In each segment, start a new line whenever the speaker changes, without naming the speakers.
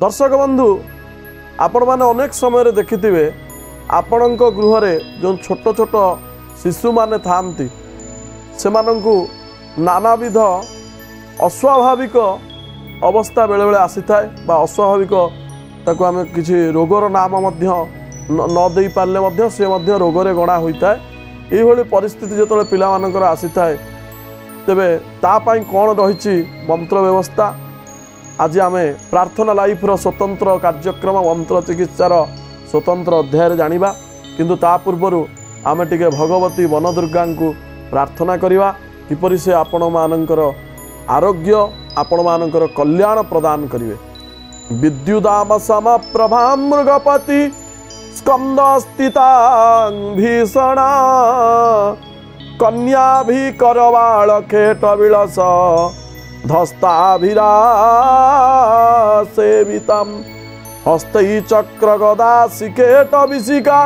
दर्शक बंधु आपण मैंने अनेक समय देखिथिबे आपणक गृह जो छोट छोट शिशु माने थांती से नानाविध अस्वाभाविक अवस्था बेले बेले आसी थाए बा अस्वाभाविक ताको आमे किछि रोगर नाम न दे पारे से रोगरे गणा होता है। यही परिस्थिति जो पिला मानकर आसी थाए तेबे तापाई कौन रही मंत्र व्यवस्था आज आमे प्रार्थना लाइफ रो स्वतंत्र कार्यक्रम मंत्र चिकित्सार स्वतंत्र अध्याय जानिबा किंतु ता पूर्व आमे टिके भगवती वन दुर्गा को प्रार्थना करिवा किपरि से आपण मानकर आरोग्य आपण मानकर कल्याण प्रदान करिवे। विद्युदाम सम प्रभा मृगपति स्कंद स्थिता भीषणा कन्या भी करवाल खेट विलस धस्ताभिरा सेवितम हस्तै चक्र गदा शिखेट विशिका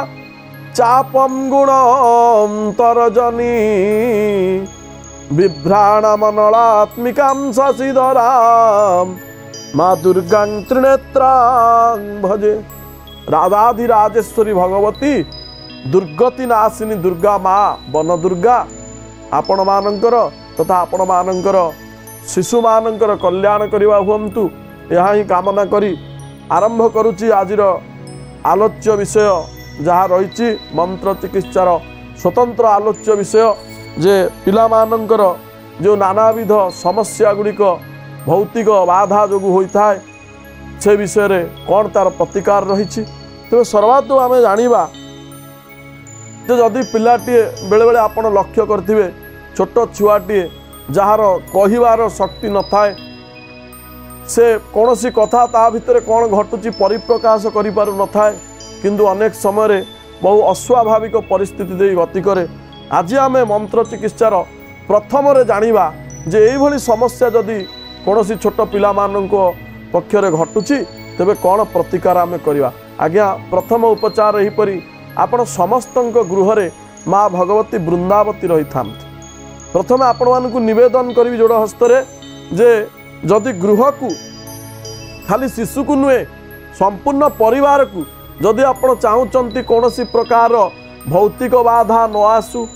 चापम गुणम तरजनी बिभ्राणमनलात्मिकां शशिधरां माँ दुर्गां त्रिनेत्रां भजे। राधाधिराजेश्वरी भगवती दुर्गति नाशिनी दुर्गा माँ वन दुर्गा आपण मानकर तथा आपण मानकर शिशु मानकर कल्याण करवा हुंतु यह ही कामना करी आरंभ करुच्ची आजिर आलोच्य विषय जहाँ रही मंत्र चिकित्सार स्वतंत्र आलोच्य विषय जे पिला मानकर जो नानाविध समस्या गुड़िक भौतिक बाधा जो होता है से विषय रे कौन तार प्रतिकार रही। तेज सर्वात आम जाना जदि पिलाटे बेले बेले आपण लक्ष्य करेंगे छोट छुआटे जार कहिबार शक्ति न थाए से कौन सी कथा ता भितर कौन घटुची परिप्रकाश करि पारु न थाए किंतु अनेक समय बहु अस्वाभाविक परिस्थिति दे गति करे। आज आम मंत्र चिकित्सार प्रथम जानिबा जे एभली समस्या जदि कौन सी छोट पिला मानक पक्षरे घटुची तेबे कौन प्रतिकार आम करवा। आज्ञा प्रथम उपचार एहीपरि आपण समस्तंक गृह माँ भगवती वृंदावती रही था। प्रथम आपण मानकु निवेदन करी जोड़ हस्तरे जे जदि गृह को खाली शिशु को नुहे संपूर्ण परिवार को जदि आपण चाहूचंती कौन सी प्रकार भौतिक बाधा न आसु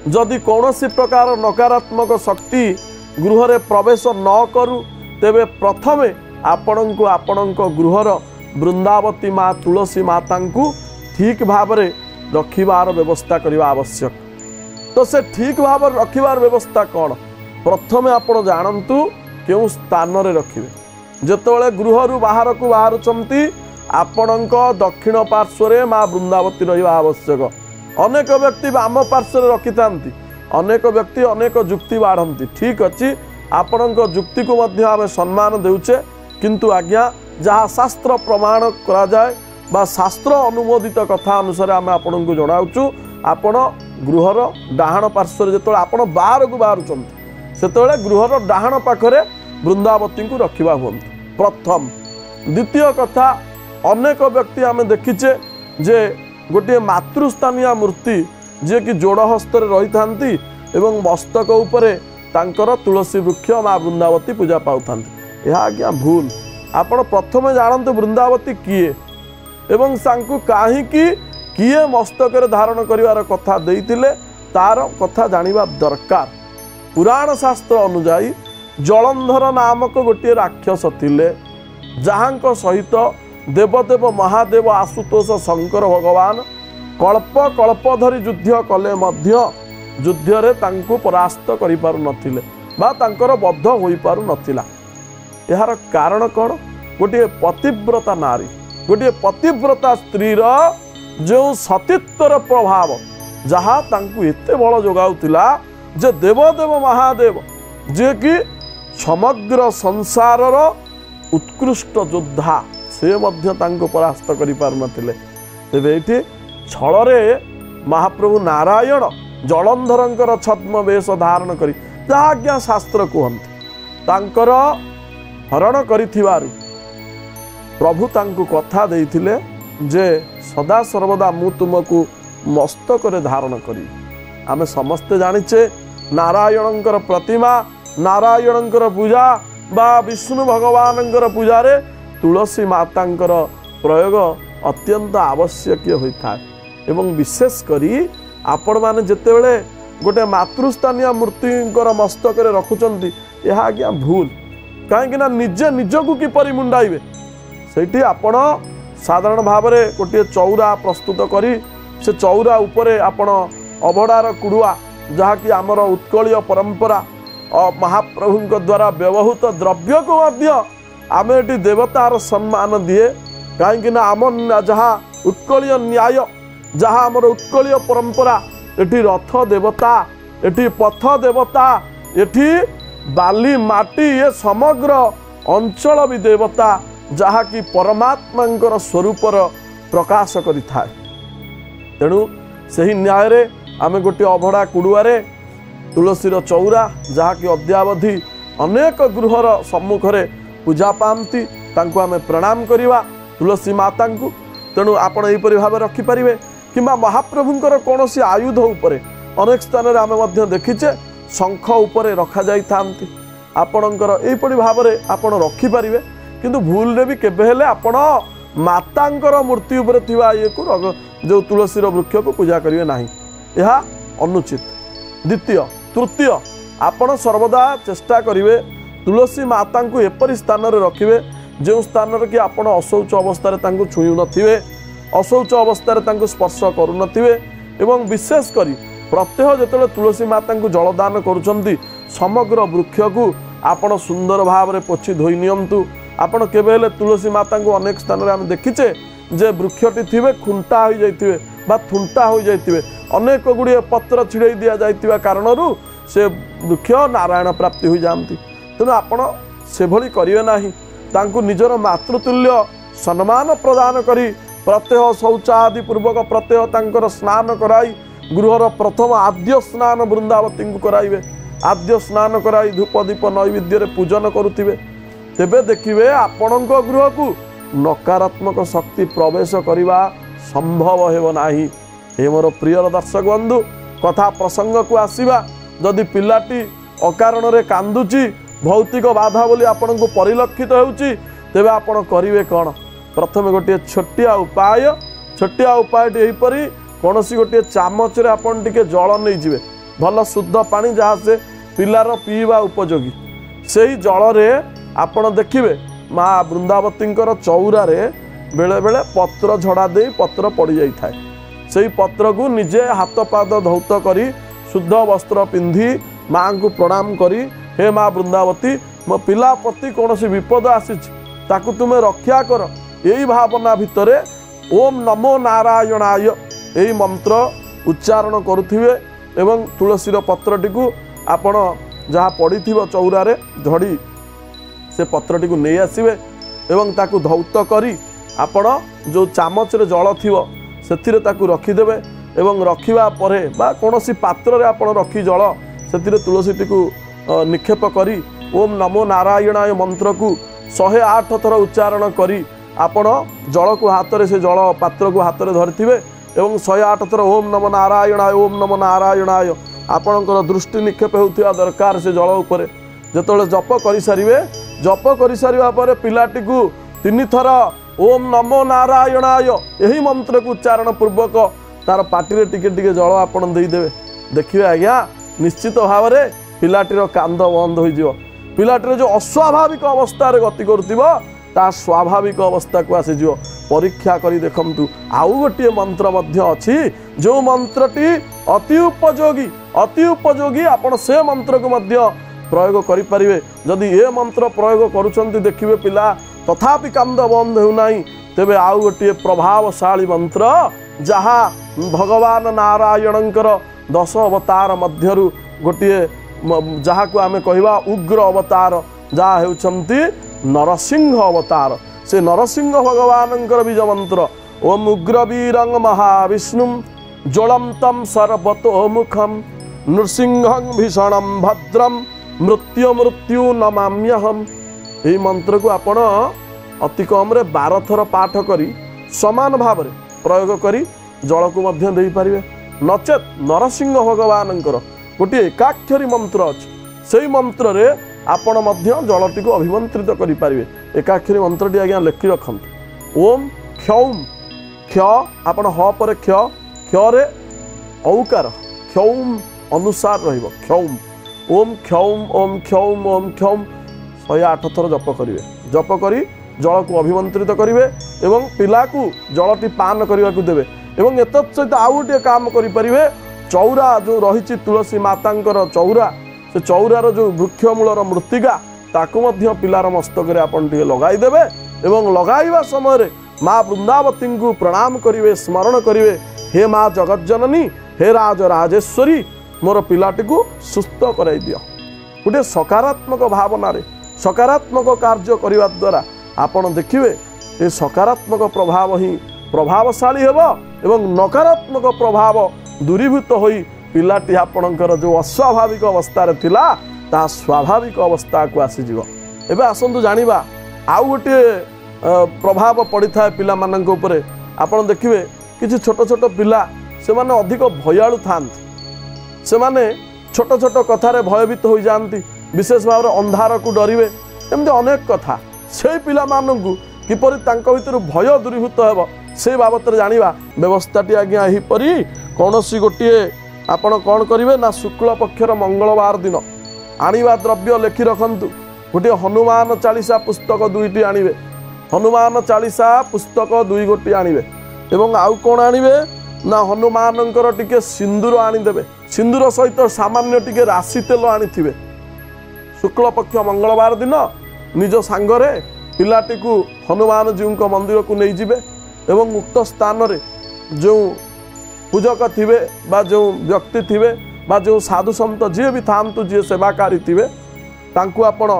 जदि कौन सी प्रकार नकारात्मक शक्ति गृह रे प्रवेश न करू तेबे प्रथमे आपणक आपणक गृहर वृंदावती माँ तुलसी माता को ठीक भाव में रखिबार व्यवस्था करने आवश्यक। तो से ठीक भाव रखिबार व्यवस्था कौन प्रथमे आपण जानतु क्यों स्थान रे रखिबे। जेतोले गृह रु बाहर को बाहरुचंती आपणक दक्षिण पार्श्व माँ वृंदावती रहिबा आवश्यक। अनेक व्यक्ति वाम पार्श्व रखि थांती अनेक व्यक्ति अनेक जुक्ति बाढ़ती ठीक अच्छी आपणक जुक्ति को मध्य आमे सम्मान देउचे किंतु आज्ञा जहाँ शास्त्र प्रमाण करा जाए बा शास्त्र अनुमोदित कथा अनुसार आम आपन को जनाऊँ आपण गृहर डाहाण पार्श्व जो आप बाहर को बाहरुंट से गृहर डाहाण पाखरे वृंदावती को रखा हूँ प्रथम। द्वितीय कथा अनेक व्यक्ति आम देखीचे जे गोटे मातृस्थानीय मूर्ति जे कि जोड़ हस्त रही था एवं मस्तक उपरे तांकर तुलसी वृक्ष माँ वृंदावती पूजा पाता यह आज्ञा भूल। आपण प्रथमे जानते वृंदावती किए एवं सांकु काहे किए मस्तक धारण करिवार कथा देइतिले तार कथा जानिबा दरकार। पुराण शास्त्र अनुजाई जलंधर नामक गोटे राक्षस थिले जहांक सहित देवदेव महादेव आशुतोष शंकर भगवान कल्प कल्प धरी युद्ध कले मध्य युद्ध रे तांकु परास्त करि पारु नथिले बा तांकर बद्ध होई पारु नथिला। यार कारण कौन गोटे पतिव्रता नारी गोटे पतिव्रता स्त्रीर जो सतीत्वर प्रभाव जहाँ तांकु एते बल जोगाउतिला जे देवदेव महादेव जे कि समग्र संसारर उत्कृष्ट योद्धा से मध्य तांको परास्त करि पारु नथिले। तेबे एठी छलरे महाप्रभु नारायण जलंधरंकर छद्म वेश धारण करी जहाँ आज्ञा शास्त्र कहते तांकर हरण करिथिबारु प्रभु तांको कथा देइथिले जे सदा सर्वदा मु तुमको मस्तक रे धारण करी। आमे समस्ते जानिचे नारायणंकर प्रतिमा नारायणंकर पूजा बा विष्णु भगवानंकर पूजा रे तुलसी मातांकर प्रयोग अत्यंत आवश्यक होता है। एवं विशेष करी आपण माने जेतेबेले गोटे मातृस्थानीय मूर्तिंकर मस्तक रखुचंती यह आज्ञा भूल कहीं निजे निजक किपरि मुंडाइबे सेठी आपण साधारण भाव में गोटे चौरा प्रस्तुत करी से चौरा उपरे आपण अभड़ार कुड़ुआ जहाँकि आमर उत्कलीय परंपरा महाप्रभु द्वारा व्यवहृत द्रव्य को आम ये देवतार सम्मान दिए कहीं आम जहाँ उत्कलीय न्याय जहाँ आमर उत्कलीय परंपरा एठी रथ देवता एठी पथ देवता एठी बाली माटी ये समग्र अंचल भी देवता जहाँकि परमात्मा स्वरूपर प्रकाश करिथाए। तेणु सही न्याय रे आमे गोटे अभड़ा कुड़ुआरे तुलसीर चौरा जहाँकि अद्यावधि अनेक गृहर सम्मुख रे पूजा पाती तांको आमे प्रणाम करिवा तुलसी माता को। तेणु आपण एहिपरि भाव रखिपारे किंबा महाप्रभुंकर कौन सी आयुध उपरे अनेक स्थान रे आमे मध्य देखिचे शंख उपरे रखा जाई थांती आपणकर एहिपरि भाव रे आपण रखिपारे किंतु भूल रे भी केबे हेले आपण मातांकर मूर्ति उपरे थिबा ये को जो तुलसीर वृक्ष को पूजा करिवे नाही यह अनुचित। द्वितीय तृतीय आपण सर्वदा चेष्टा करिवे तुलसी माता को एपरि स्थान रे रखिवे जो स्थान रे कि आपण अशौच अवस्था रे तांको छुई नथिवे अशौच अवस्था रे तांको स्पर्श करू नथिवे एवं विशेष करी प्रत्यह जेतेबेले तुलसी माता को जलदान करूछंती समग्र वृक्ष को आपण सुंदर भाव रे पोछि धोई नियंतु। आपण केबे हेले तुलसी माता को अनेक स्थान रे हम देखिचे जे वृक्षटी थिबे खुंटा हो जाइतिबे बा थुंटा हो जाइतिबे अनेक गुड़िए पत्र छिड़ई दिया जाइतिबा कारणरू से वृक्ष नारायण प्राप्ति हो जाती। तेणु आपण से भली करिवे नाही तांको निजर मातृतुल्य सम्मान प्रदान करी प्रत्यह शौचादि पूर्वक प्रत्यह तांकर स्नान कराई गृहर प्रथम आद्य स्नान वृंदावती को कराइबे आद्य स्नान कराई धूप दीप नैवेद्य रे पूजन करुथिबे तेबे देखिबे आपणक गृह को नकारात्मक शक्ति प्रवेश करवा संभव हेब नाही। हे मोर प्रिय दर्शक बंधु कथा प्रसंग को आसीबा जदि पिलाटी अकारण रे कांदुची भौतिक बाधा बोली आपन को परिलक्षित होउची तेबे आपण करिवे कोन। प्रथम गोटे छोटिया उपाय एहीपरि कौनसी गोटे चामच रे आपण टिके जल नहीं जिवे भल शुद्ध पानी जहाँ से पिलार पीवा उपयोगी से ही जल रे आपण देखिए माँ वृंदावतींकर चौरा रे बेले बेले पत्र झड़ा दे पत्र पड़ जाए से पत्र को निजे हाथ पाद धौत करी शुद्ध वस्त्र पिंधि माँ को प्रणाम करी हे माँ वृंदावती मो पिला प्रति कौन सी विपद आसी ताकू तुम्हें रक्षा कर यही भावना भितरे ओम नमो नारायणाय यही मंत्र उच्चारण करुथिबे एवं तुलसीर पत्रटी को आपण जहाँ पड़ी चौरा रे झड़ी से पत्रटी को नहीं आसवे एवं ताकू धौत करी आपण जो चामच रे जल थिवो सेथिरे ताकू रखिदेवे एवं रखिबा परे बा कोनोसी पात्र रे आपण रखी जल सेथिरे तुलसीटी को निक्षेप करी ओम नमो नारायणाय मंत्र को 108 थर उच्चारण करी आपण जल को हाथ रे से जल पात्र को हाथ रे धरिथिबे एवं 108 थर ओम नमो नारायणाय आपणकर दृष्टि निक्षेप होउथिबा दरकार से जल उपरे जेतोले जप करि सारिबे जप करि सारिबा परे पिलाटी को 3 थर ओम नमो नारायणाय यही मंत्र को उच्चारण पूर्वक तार पाटी रे टिके टिके जल आपण देई देबे देखिए आज्ञा निश्चित भाव में पिलाटीर कांद बंद हो जिवो पिलाटीर जो अस्वाभाविक अवस्था रे गति करथिबो ता स्वाभाविक अवस्था को आसीजिवो परीक्षा करी देखंतु आउ गोटे मंत्र मध्य अछि जो मंत्रटी अति उपयोगी आपण से मंत्र को मध्य प्रयोग करि परिबे जदि ए मंत्र प्रयोग करूछंती देखिबे पिला तथापि कांद बंद हो नाही तेबे आउ गोटे प्रभावशाली मंत्र जहाँ भगवान नारायणंकर 10 अवतार मध्यरु गोटे जहाँ को आमे कहवा उग्र अवतार जहाँ हेउछंती नरसिंह अवतार से नरसिंह भगवानंकर बीज मंत्र ओम उग्रवीरं महाविष्णु ज्वलंतं सर्वतोमुखं नृसिंहं भीषणं भद्रं मृत्यु नमाम्यहम् यही मंत्र को आपण अति कम 12 थर पाठ करी समान भाव में प्रयोग करी जल को मध्य दे पारिबे नचेत नरसिंह भगवानंकर गोटे एकाक्षरी मंत्र अच्छी से मंत्र रे आपण मध्य जलटी को अभिमंत्रित करें। एकाक्षरी मंत्रटी आज्ञा लिखि रखु ओम क्षौम क्ष आपण ह पर क्ष क्षरे औकार क्षौम अनुसार रहिबो क्षौम ओम क्षौम ओम क्षौम ओम क्षौम 108 थर जप करेंगे। जप करी जल को अभिमंत्रित करेंगे एवं पिला को जलटी पान करने को देवे एवं एत सहित आउ गोटे काम करें चौरा जो रही तुलसी मातांकर चौरा से चौरार जो वृक्षमूलर मृत्तिका ताकू पिलार मस्तक आपन लगाईदेवे एवं लगाइबा समय माँ वृंदावती को प्रणाम करेंगे स्मरण करेंगे हे माँ जगज्जननी हे राज राजेश्वरी मोर पिलाटी को सुस्थ कराई दियो। गोटे सकारात्मक भावना सकारात्मक कार्य करने द्वारा आपण देखिए ये सकारात्मक प्रभाव ही प्रभावशाली हेबो एवं नकारात्मक प्रभाव दूरीभूत होई पिलाटी आपणकर जो अस्वाभाविक अवस्था थिला ता स्वाभाविक अवस्था को आसीजिवो। एबे आसंतु जानिबा आउ गोटे प्रभाव पड़ी था पिला मानक उपरे आपण देखिए किछि छोट छोट पिला से माने अधिक भयालु थांती से माने छोट छोट कथारे भयभीत हो जाती विशेष भाव अंधार को डरिवे एमती अनेक कथा से पिला मानकु किपरि तांको भितर भय दूरीभूत हेबो से बाबत जानिबा व्यवस्थाटी आज्ञा एहीपरि कौनसी गोटे आपण कौन करेंगे ना शुक्ल पक्षर मंगलवार दिन आनिबा द्रव्य लिखि रखंतु गोटे हनुमान चालीसा पुस्तक दुईटी आनिबे हनुमान चालीसा पुस्तक दुई गोटी आनिबे एवं आउ कौन आनिबे ना हनुमानंकर टिके सिंदूर आनीदेवे सिंदूर सहित सामान्य टिके राशि तेल आनीथिबे शुक्ल पक्ष मंगलवार दिन निज सांगरे पिलाटी को हनुमान जी मंदिर को नहीं जिबे एवं उक्त स्थान रे जो पूजक थिबे बा जो व्यक्ति थिबे बा जो साधु संत जी भी थांतु जी सेवाकारी थिबे तांकु आपण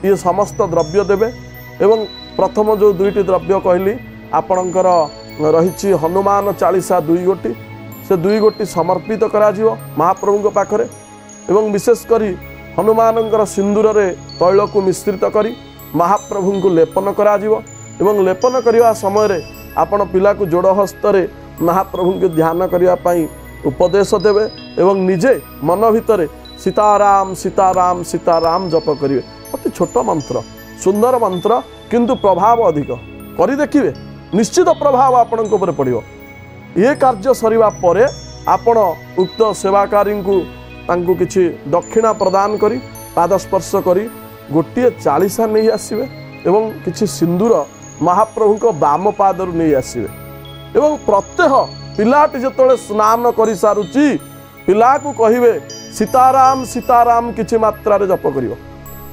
ये समस्त द्रव्य देवे एवं प्रथम जो दुईटी द्रव्य कहली आपणकर रही हनुमान चालीसा दुई गोटी से दुई गोटी समर्पित करा जिवो महाप्रभु पाखरे एवं विशेष करी हनुमानंकर सिंदूर रे तैल को मिश्रित करी महाप्रभु को लेपन करा जिवो एवं लेपन करने समय रे आपण पिला को जोड़ हस्त रे महाप्रभु के ध्यान करने उपदेश देवे एवं निजे मन भितर सीताराम सीताराम सीताराम जप करिवे अति छोट मंत्र सुंदर मंत्र किंतु प्रभाव अधिक करी देखिए निश्चित प्रभाव आपण ऊपर पड़ो। ये कार्य सरिबा परे आपण उक्त सेवाकारी को तांकु किछि दक्षिणा प्रदान करी पादस्पर्श करी गोटे चालीसा नहीं आसवे एवं किछि सिंदूर महाप्रभु को बाम पादर नहीं आसवे एवं प्रत्यह पिलाटी जिते स्नान कर सारुची पिला को कहिवे सीताराम सीताराम किछि मात्रा रे जप करिवो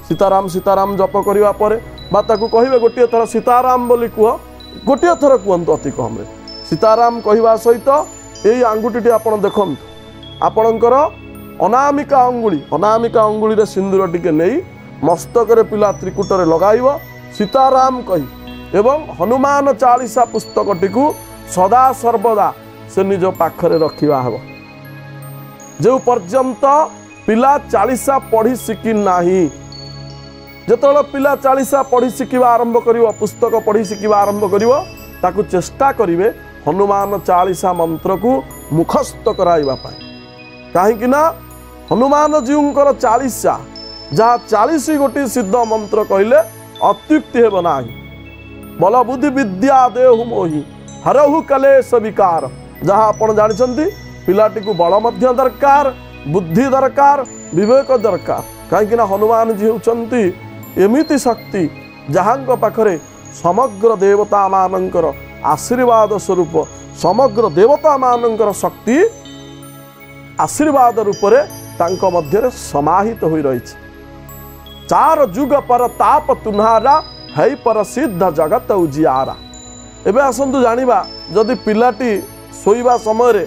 सीताराम सीताराम जप करिवा परे बा ताकू कहिवे गोटे थर सीताराम बोली कुह गोटे थर कहतु अति कम रे सीताराम कहवा सहित यही आंगुठी आपण देखंतु आपणकर अनामिका अंगुली रे सिंदूर टिके नहीं मस्तक रे पिला त्रिकुट रे लगाइबो सीताराम कही एवं हनुमान चालीसा पुस्तक टिकू सदा सर्वदा से निज पाखरे रखिवा हबो जो पर्यंत पिला चालीसा पढ़ी शिखी नाही जेतବେଳେ पिला चालीसा पढ़ी शिखिबा आरंभ करिवो पुस्तक पढ़ी शिखिबा आरंभ करिवो ताकू चेष्टा करिवे हनुमान चालीसा मंत्र को मुखस्थ कराइबा पाई काहेकि ना हनुमान जीउंकर चालीसा जहाँ 40 गोटी सिद्ध मंत्र कहले अत्युक्ति हेब नाही बल बुद्धि विद्या देहु मोहि हरहु कलेश विकार जहाँ आपण जानिछंती पिलाटी को बल मध्य दरकार बुद्धि दरकार विवेक दरकार कहीं हनुमान जी होउछंती एमिति शक्ति जहाँ पाखरे समग्र देवता मानकर आशीर्वाद स्वरूप समग्र देवता मानकर शक्ति आशीर्वाद रूपरे तांको मध्य समाहित होई रही चार जुग पर ताप तुम्हारा है पर सिद्ध जगत उजियारा। एबे आसंतु जानिबा जदि पिलाटी सोइबा समय रे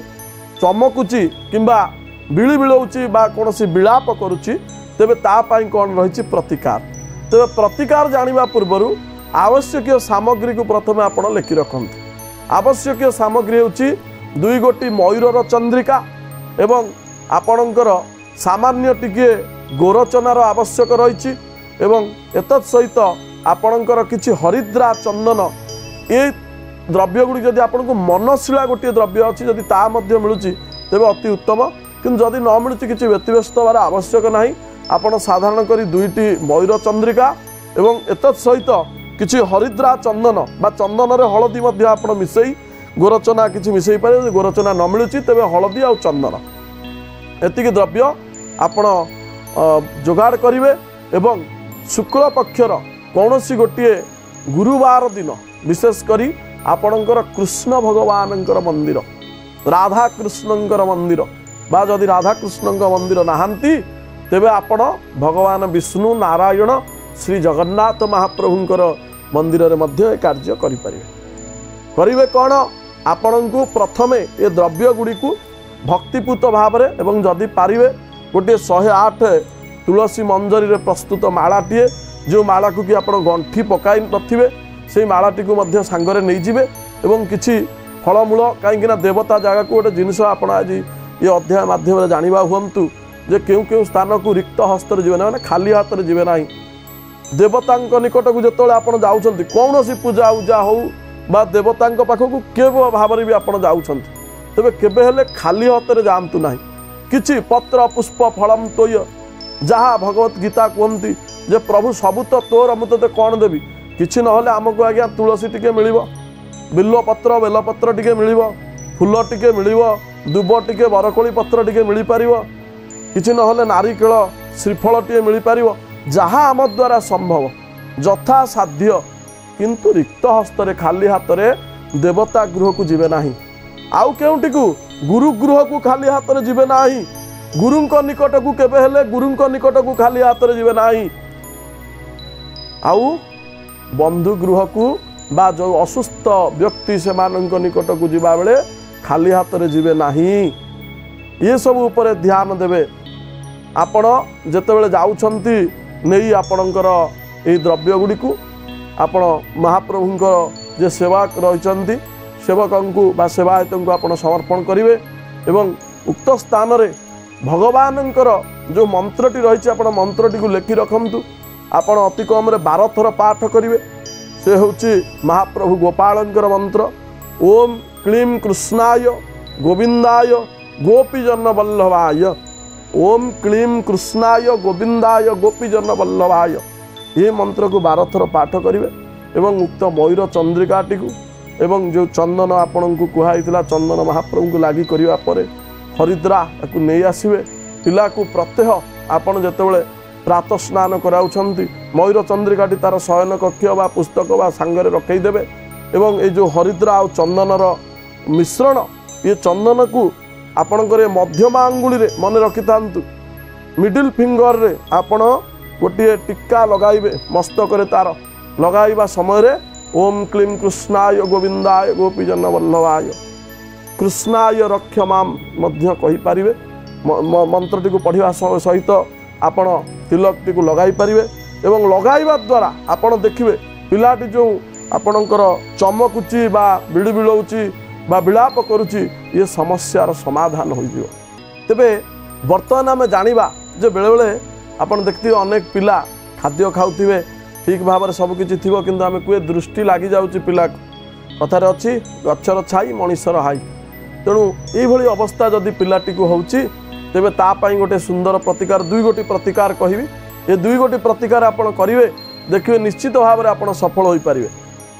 चमकुची किंबा बिली बिलौची बा कोनोसी विलाप करुची तेबे ता पाई कोन रहिची प्रतिकार तेबे प्रतिकार जानिबा पूर्वरु आवश्यक सामग्री को प्रथमे आपण लेखि रखंतु। आवश्यक सामग्री होची दुई गोटी मयूरर चंद्रिका एवं आपणकर सामान्य टिके गोरचनार आवश्यक रही एवं एतत् सहित आपणकर किछि हरिद्रा चंदन ये द्रव्य गुड़ी जदि आपन को मनशिला गोटे द्रव्य अच्छी जदि ता मध्य मिलुची तेबे अति उत्तम किंतु जदि न मिलुची किछि व्यतिव्यस्त होबार आवश्यक नाही आपण साधारण करी 2टी मयूर चंद्रिका एवं एतत् सहित किछि हरिद्रा चंदन बा चंदन रे हलदी मध्य आपण मिसई गोरचना किछि मिसई पारे गोरचना न मिलुची तेबे हलदी आ चंदन एतिक द्रव्य आपण जोगाड़ करिवे एवं शुक्ल पक्षर कौनसी गोटे गुरुवार दिन विशेष करी आपणकर कृष्ण भगवानंकर मंदिर राधा कृष्णंकर मंदिर बा जदि राधा कृष्णंक मंदिर नाहांती तेबे आपण भगवान विष्णु नारायण श्री जगन्नाथ महाप्रभुंकर मंदिर रे मध्य कार्य करि परिवे करिवे कोन आपणंकु प्रथमे ए द्रव्य गुडी को भक्तिपूत भाव रे एवं जदि पारिवे गोटे 108 तुलसी मंजरी रे प्रस्तुत मालाटीए जो माला को कि आपण गंठी पकाई नथिबे से मालाटी को मध्य सांगरे नहीं जिवे एवं किछि फलमूल कहीं देवता जगह को गोटे जिनस आपण आज ये अध्याय माध्यम जानिबा हुंतु जे केउ स्थान को रिक्त हस्तर जीवे ना खाली हाथ में जीवे ना देवता निकट को जो आप जाऊँच कौन सी पूजा उजा हो बा देवता पाखक के भाव में भी आप जाऊँच तेरे केबे खाली हाथ में जातु ना किछि पत्र पुष्प फलम तोय जहाँ भगवत गीता कहती जे प्रभु सबू तो तोर मु ते कौन देवी किछि नहले आमको आज्ञा तुलसी टिके मिलिबो बिल्वपत्र बेलपत्र टिके मिलिबो फूल टिके मिलिबो दुब टिके बरकोली पत्र टिके मिल पारिबो किछि नहले नारिकेल श्रीफल टिके मिल पारिबो जहाँ आम द्वारा संभव यथा साध्य किंतु रिक्त हस्तरे खाली हाथ में देवता गृह को जीवे नाही आउ केउटी को गुरु गृह को खाली हाथ में जीवे नाही गुरुंक निकट को केबे हेले गुरुंक निकट को खाली हाथ में जीवे नाही आउ बंधु गृह को बा जो असुस्थ व्यक्ति से मानक निकट को जीवा बेले खाली हाथ में जीवे नाही ये सब ऊपर ध्यान देवे आपण जेतेबेले जाउछंती नहीं आपणकर ए द्रव्य गुडी को आपण महाप्रभुंकर जे सेवक रहिचंती सेवकंकु बा सेवायतंकु आपण समर्पण करिवे एवं उक्त स्थान रे भगवानंकर जो मंत्रटी रही आपण मंत्रटी को लेखि रखंतु आपण अति कम रे 12 थर पाठ करिवे से होची महाप्रभु गोपालंकर मंत्र ओम क्लीम कृष्णाय गोविंदाय गोपीजन वल्लभाय ओम क्लीम कृष्णाय गोविंदाय गोपीजन वल्लभाय ये मंत्र को 12 थर पाठ करिवे एवं उक्त मयूर चंद्रिकाटी को एवं जो चंदन आपण को कुहाइतिला चंदन महाप्रभु को लागि करिवा परे हरिद्रा को नहीं आसवे पिला को प्रत्यह आपण जेतेबेले प्रातः स्नान कराउछंती मयूर चंद्रिकाटी तार शयन कक्ष बा पुस्तक बा सांगरे रखई देबे एवं ए जो हरिद्रा और चंदनर मिश्रण ये चंदन को आपणकर मध्यम आंगुली रे मन रखि थांतु मिडिल फिंगर रे आपण गोटे टिक्का लगाइबे मस्तक रे तार लगाइबा समय रे ओम क्लीम कृष्णाय गोविंदाय गोपीजन वल्लभाय कृष्णाय रक्षमाम मध्य कहि पारिबे मंत्रटी को पढ़िबा सहित आपण तिलकटी को लगाई पारिबे एवं लगाइबा द्वारा आपण देखिबे पिलाटी जो आपणकर चमकुची बा बिड़ी बिड़ौची बा विलाप करुची ये समस्यार समाधान हो जिवो तेबे वर्तमान आम जानिबा जे बेले बेले आपण देखथिबे अनेक पिला खाद्य खाउथिबे ठीक भाव में सबकि थी कि आम कहे दृष्टि लगी जाऊँगी पिला कथार अच्छी गचर छाई मनीषर हाई तेणु ये अवस्था जदि पिलाटी को होची तेबे तापाई गोटे सुंदर प्रतिकार 2 गोटी प्रतिकार कहबी ये 2 गोटी प्रतिकार आपण करिवे देखिए निश्चित भाव में आपण सफल हो पारिबे।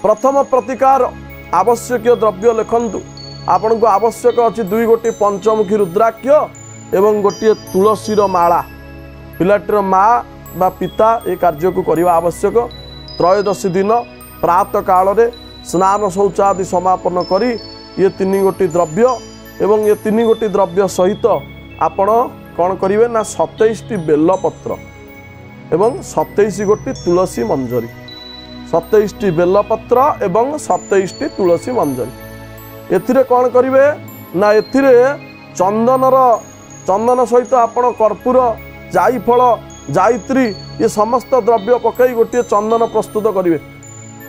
प्रथम प्रतिकार आवश्यक द्रव्य लिखंतु आपण को आवश्यक अच्छी 2 गोटी पंचमुखी रुद्राक्ष एवं गोटे तुलसीर माला पिलाटीर माँ बा पिता ये कार्य को करवा आवश्यक। त्रयोदशी दिन प्रातः काल रे स्नान शौचादि समापन करी ये 3 गोटी द्रव्य एवं ये 3 गोटी द्रव्य सहित आपण कौन करेंगे ना 27टी बेलपत्र एवं 27 गोटी तुलसी मंजरी 27टी बेलपत्र एवं 27टी तुलसी मंजरी एथिरे कौन करेंगे ना एथिरे चंदन सहित आपण कर्पूर जायफल जायत्री ये समस्त द्रव्य पकई गोटे चंदन प्रस्तुत करेंगे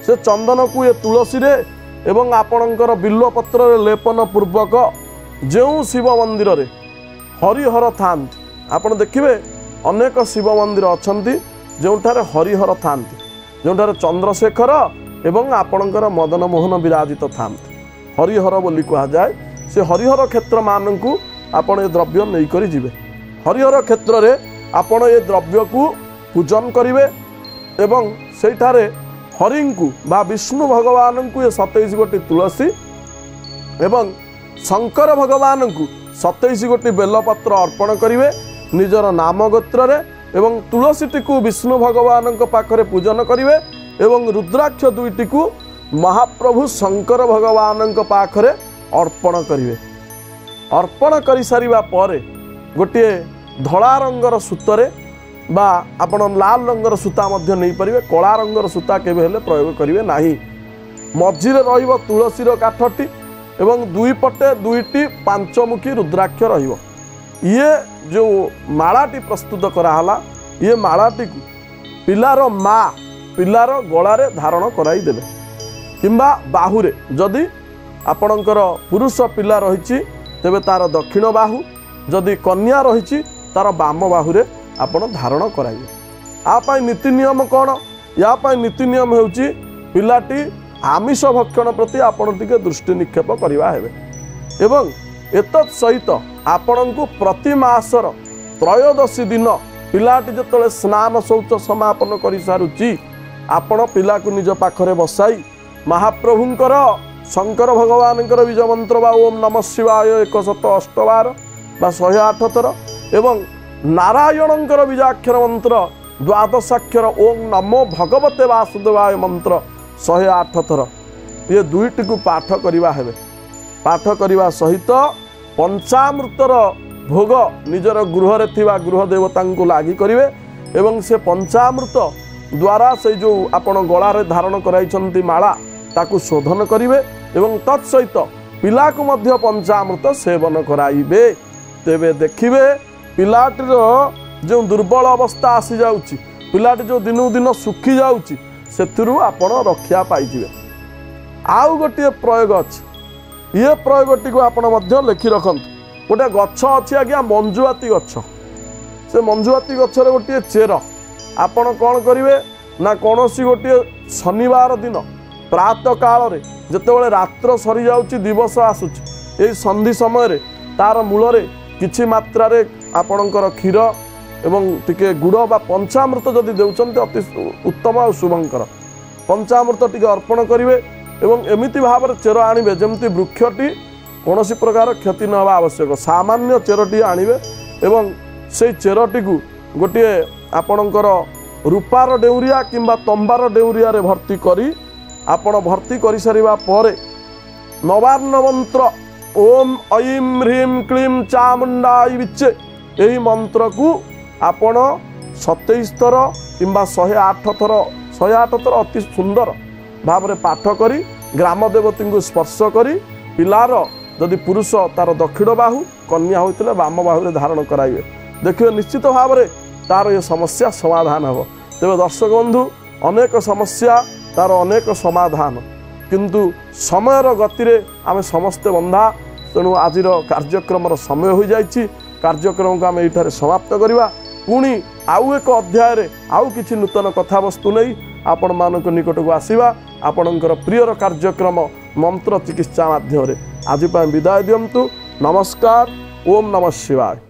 से चंदन को ये तुलसी रे एवं आपणकर बिल्वपत्र लेपन पूर्वक जो शिव मंदिर रे हरिहर थांती आपण देखिए अनेक शिव मंदिर अच्छी जोठारे हरिहर थांती जोठारे चंद्रशेखर एवं आपणकर मदन मोहन विराजित थांती हरिहर बोली कह जाए से हरिहर क्षेत्र मानू आपण ए द्रव्य नहीं करी जिवे हरिहर क्षेत्र रे आपण ए द्रव्य को पूजन करिवे एवं सेठारे हरिं को बा विष्णु भगवान को ये 27 गोटी तुलसी एवं शंकर भगवान को 27 गोटी बेलपत्र अर्पण करिवे निजर नाम गोत्र रे एवं तुलसीटी को विष्णु भगवान पाखरे पूजन करिवे एवं रुद्राक्ष दुईटी को महाप्रभु शंकर भगवान पाखरे अर्पण करिवे। अर्पण करि सारिबा परे गोटे धला रंगर सूतरे बा आपण लाल रंगर सूता मध्य नहीं परिवे कला रंगर सूता केबे हेले प्रयोग करिवे नाही। मझिरे रहिबो तुलसीर काठटी एवं दुई पटे दुईटी पांचमुखी रुद्राक्ष रहिबो। ये जो मालाटी प्रस्तुत कराला ये मालाटी को पिलार माँ पिलार गलारे धारण कराई देबे किंबा बाहुरे जदि आपणकर पुरुष पिला रही तेबे तार दक्षिण बाहु जदि कन्या रही तार बाम बाहुरे आपण धारण कराइबे। आ नीति नियम कौन या नीति नियम होउची पिलाटी आमिष भक्षण प्रति आपण टिके दृष्टि निक्षेप करवा हेबे एवं एतत् सहित आपण को प्रति मासर त्रयोदशी दिन पिलाटी जतले स्नान शौच समापन कर सारुची आपण पिला को निज पाखरे बसाई महाप्रभुंकर शंकर भगवान बीज मंत्र बा ओम नमः शिवाय 108 बार बा 108 थर एवं नारायणंकर बीजाक्षर मंत्र 12 ओम नमो भगवते वासुदेवाय मंत्र 108 थर ये दुईटी को पाठ करवा हेबे। पाठ करवा सहित पंचामृतर भोग निजर गृह रे थिबा गृह देवता को लागी करिवे एवं से पंचामृत द्वारा से जो आपण गलारे धारण कराइछंती माला ताकू शोधन करिवे एवं तत्सहित पिला को मध्य पंचामृत सेवन कराइबे। तेबे देखिबे पिलाटीर जो दुर्बल अवस्था आसी जाउची पिलाटी जो दिनू दिन सुखी जाउची सेथिरु आपण रक्षा पाइजिवे। आउ गोटे प्रयोग अछि ये प्रयोगटी को आपण मध्य लिखि रखंतु। गोटे गछ अछि आज्ञा मंजुआती गछ से मंजुआती गछरे गोटे चेर आपण कौन करिवे ना कोनोसी गोटे शनिवार दिन प्रातः काल रे जेतेबेले रात्र सरी जाउची दिवस आसुची एई संधि समय रे तार मूल रे किछि मात्रा रे आपणकर क्षीर एवं टिके गुड़ बा पंचामृत जदि देउचंते अति उत्तम और शुभंकर पंचामृत टिके अर्पण करिवे एवं एमिति भाव चेर आनिबे जेमति वृक्षटी कौनसी प्रकार क्षति न हवा आवश्यक सामान्य चेरटी आनिबे एवं से चेरटी को गोटे आपणकर रूपार डेउरिया किंबा तंबार डेउरिया रे भर्ती करी आपण भर्ती करि सारिबा परे नवार्ण मंत्र ओम ऐं ह्रीं क्लीं चामुंडाई विच्चे यही मंत्र को आपण 27 थर किंबा 108 थर अति सुंदर भाव में पाठ करी ग्राम देवती को स्पर्श करी पिलार जदि पुरुष तार दक्षिण बाहु कन्या होते बाम बाहु धारण कराइए देखिए निश्चित भाव में तार ये समस्या समाधान हम। तेज दर्शक बंधु अनेक समस्या तार अनेक समाधान किंतु समयर गति आम समस्ते बंधा तेणु आज कार्यक्रम समय हो जाइए कार्यक्रम को आम ये समाप्त करवा पुणी आउ एक अध्याय आउ किसी नूतन कथावस्तु नहीं आपण मानक निकट को आसवा आपणकर प्रियर कार्यक्रम मंत्र चिकित्सा माध्यम आज विदाय दिंतु। नमस्कार। ओम नमः शिवाय।